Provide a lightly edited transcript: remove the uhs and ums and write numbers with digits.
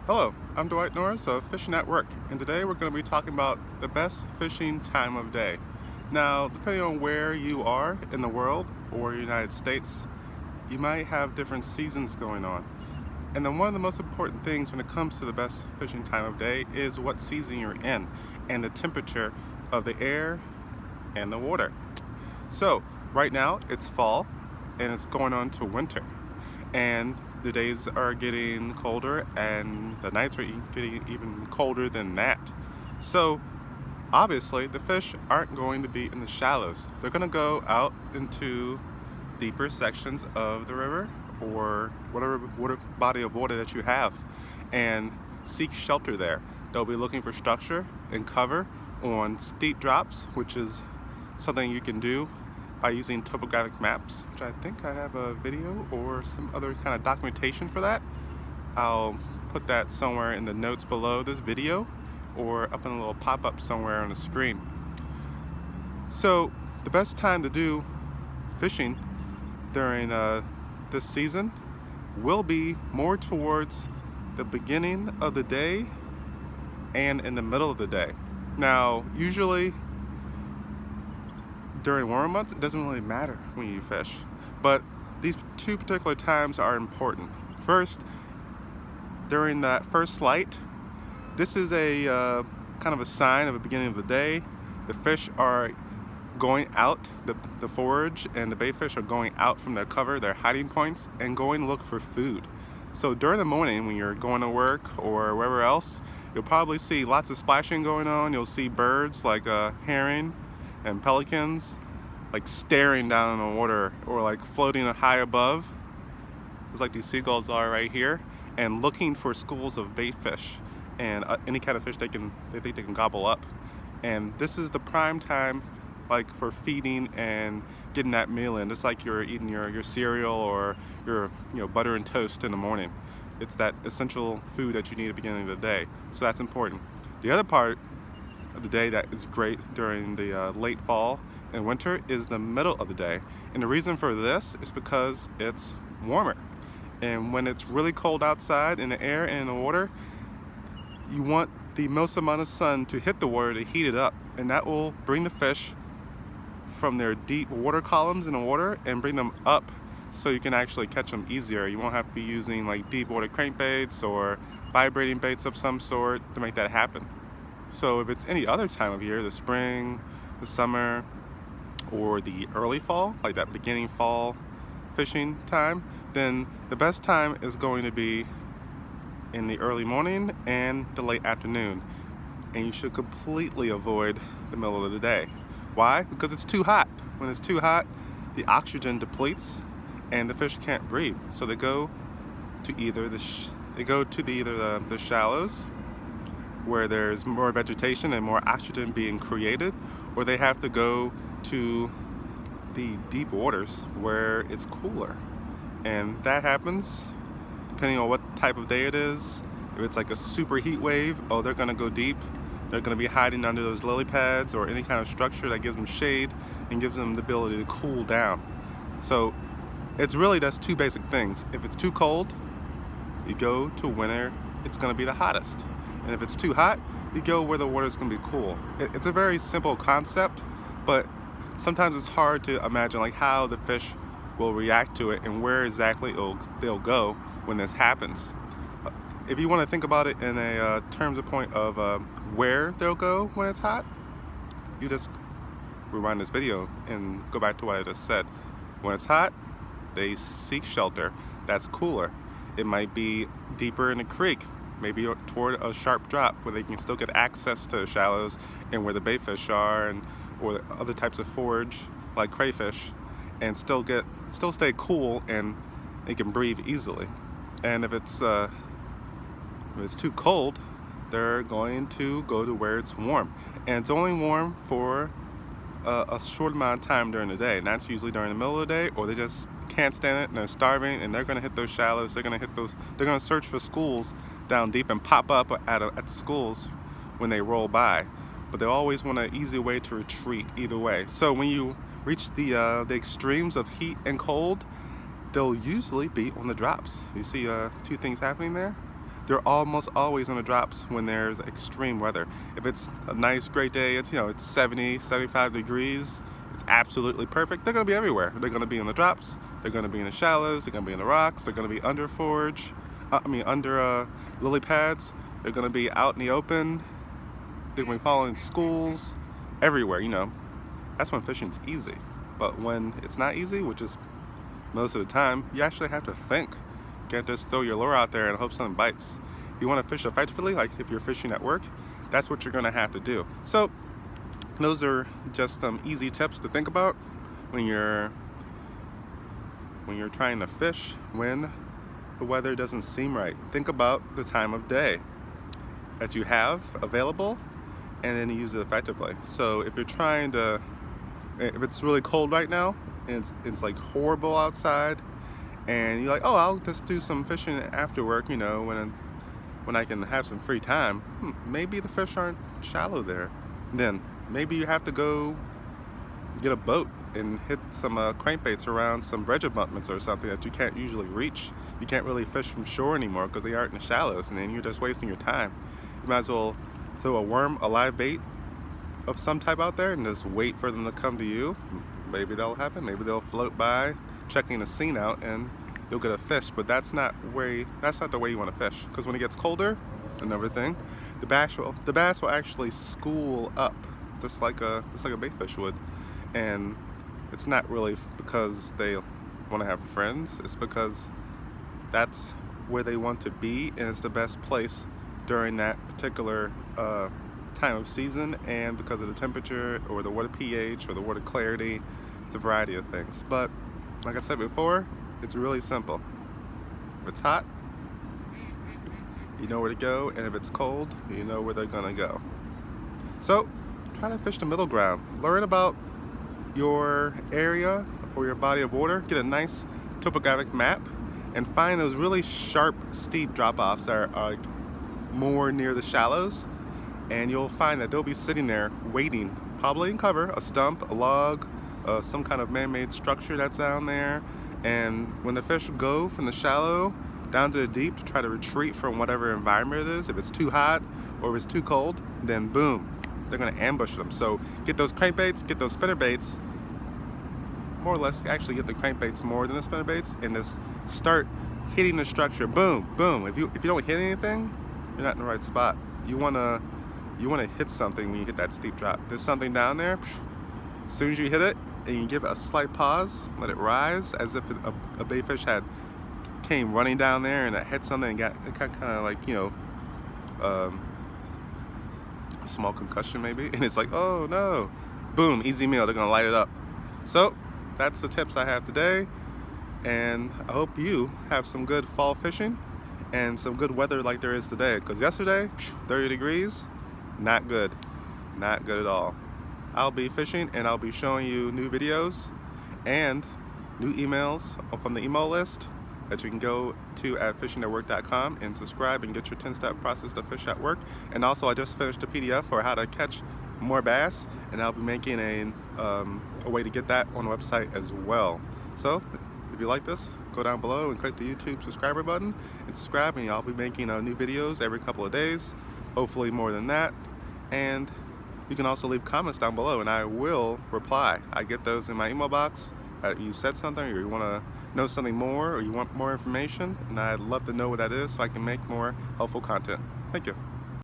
Hello, I'm Dwight Norris of Fishing at Work, and today we're going to be talking about the best fishing time of day. Now, depending on where you are in the world or United States, you might have different seasons going on. And then one of the most important things when it comes to the best fishing time of day is what season you're in and the temperature of the air and the water. So, right now it's fall and it's going on to winter. And the days are getting colder and the nights are getting even colder than that. So obviously the fish aren't going to be in the shallows. They're going to go out into deeper sections of the river or whatever body of water that you have and seek shelter there. They'll be looking for structure and cover on steep drops, which is something you can do by using topographic maps, which I think I have a video or some other kind of documentation for that. I'll put that somewhere in the notes below this video or up in a little pop-up somewhere on the screen. So the best time to do fishing during this season will be more towards the beginning of the day and in the middle of the day. Now, usually during warmer months, it doesn't really matter when you fish, but these two particular times are important. First, during that first light, this is a kind of a sign of the beginning of the day. The fish are going out, the forage and the bait fish are going out from their cover, their hiding points, and going to look for food. So during the morning when you're going to work or wherever else, you'll probably see lots of splashing going on. You'll see birds like herring and pelicans like staring down in the water or like floating high above, just like these seagulls are right here, and looking for schools of bait fish and any kind of fish they think they can gobble up. And this is the prime time like for feeding and getting that meal in, just like you're eating your cereal or your butter and toast in the morning. It's that essential food that you need at the beginning of the day, so that's important. The other part of the day that is great during the late fall and winter is the middle of the day. And the reason for this is because it's warmer. And when it's really cold outside in the air and in the water, you want the most amount of sun to hit the water to heat it up. And that will bring the fish from their deep water columns in the water and bring them up so you can actually catch them easier. You won't have to be using like deep water crankbaits or vibrating baits of some sort to make that happen. So if it's any other time of year, the spring, the summer, or the early fall, like that beginning fall fishing time, then the best time is going to be in the early morning and the late afternoon. And you should completely avoid the middle of the day. Why? Because it's too hot. When it's too hot, the oxygen depletes and the fish can't breathe. So they go to either the shallows, where there's more vegetation and more oxygen being created, or they have to go to the deep waters where it's cooler. And that happens depending on what type of day it is. If it's like a super heat wave, oh, they're gonna go deep. They're gonna be hiding under those lily pads or any kind of structure that gives them shade and gives them the ability to cool down. So it's really just two basic things. If it's too cold, you go to winter, it's gonna be the hottest. And if it's too hot, you go where the water's gonna be cool. It's a very simple concept, but sometimes it's hard to imagine like how the fish will react to it and where exactly they'll go when this happens. If you want to think about it in a terms of point of where they'll go when it's hot, you just rewind this video and go back to what I just said. When it's hot, they seek shelter that's cooler. It might be deeper in the creek, maybe toward a sharp drop where they can still get access to the shallows and where the bait fish are, or other types of forage like crayfish, and still stay cool and they can breathe easily. And if it's too cold, they're going to go to where it's warm, and it's only warm for a short amount of time during the day, and that's usually during the middle of the day, or they just can't stand it and they're starving and they're going to hit those shallows. They're going to search for schools down deep and pop up at the schools when they roll by, but they always want an easy way to retreat either way. So when you reach the extremes of heat and cold, they'll usually be on the drops. You see two things happening there? they're almost always in the drops when there's extreme weather. If it's a nice great day, it's it's 70, 75 degrees, it's absolutely perfect. They're going to be everywhere. They're going to be in the drops, they're going to be in the shallows, they're going to be in the rocks, they're going to be under under lily pads, they're going to be out in the open, they're going to be following schools, everywhere, That's when fishing's easy. But when it's not easy, which is most of the time, you actually have to think. You can't just throw your lure out there and hope something bites. If you want to fish effectively, like if you're fishing at work, that's what you're going to have to do. So those are just some easy tips to think about when you're trying to fish when the weather doesn't seem right. Think about the time of day that you have available and then use it effectively. So if it's really cold right now and it's like horrible outside and you're like, oh, I'll just do some fishing after work, when I can have some free time, maybe the fish aren't shallow there. Then maybe you have to go get a boat and hit some crankbaits around some bridge abutments or something that you can't usually reach. You can't really fish from shore anymore because they aren't in the shallows, and then you're just wasting your time. You might as well throw a live bait of some type out there and just wait for them to come to you. Maybe that'll happen. Maybe they'll float by, checking the scene out, and you'll get a fish. But that's not the way you want to fish, because when it gets colder and everything, the bass will actually school up just like a bait fish would. And it's not really because they want to have friends. It's because that's where they want to be, and it's the best place during that particular time of season, and because of the temperature or the water pH or the water clarity. It's a variety of things. But like I said before, it's really simple. If it's hot, you know where to go, and if it's cold, you know where they're gonna go. So try to fish the middle ground. Learn about your area or your body of water. Get a nice topographic map and find those really sharp, steep drop-offs that are more near the shallows, and you'll find that they'll be sitting there waiting, probably in cover, a stump, a log, some kind of man-made structure that's down there. And when the fish go from the shallow down to the deep to try to retreat from whatever environment it is, if it's too hot or if it's too cold, then boom, they're going to ambush them. So get those crankbaits, get those spinnerbaits, more or less actually get the crankbaits more than the spinnerbaits, and just start hitting the structure. Boom, boom. If you don't hit anything, you're not in the right spot. You wanna hit something when you hit that steep drop. There's something down there. As soon as you hit it, and you give it a slight pause, let it rise, as if a bait fish came running down there and it hit something and got kind of like a small concussion maybe, and it's like, oh no, boom, easy meal. They're gonna light it up. So that's the tips I have today, and I hope you have some good fall fishing and some good weather like there is today, because yesterday 30 degrees, not good at all. I'll be fishing and I'll be showing you new videos and new emails from the email list that you can go to at fishingatwork.com and subscribe and get your 10-step process to fish at work. And also, I just finished a PDF for how to catch more bass, and I'll be making a way to get that on the website as well. So if you like this, go down below and click the YouTube subscriber button and subscribe, and I'll be making new videos every couple of days, hopefully more than that. And you can also leave comments down below and I will reply. I get those in my email box. You said something, or you want to know something more, or you want more information, and I'd love to know what that is so I can make more helpful content. Thank you.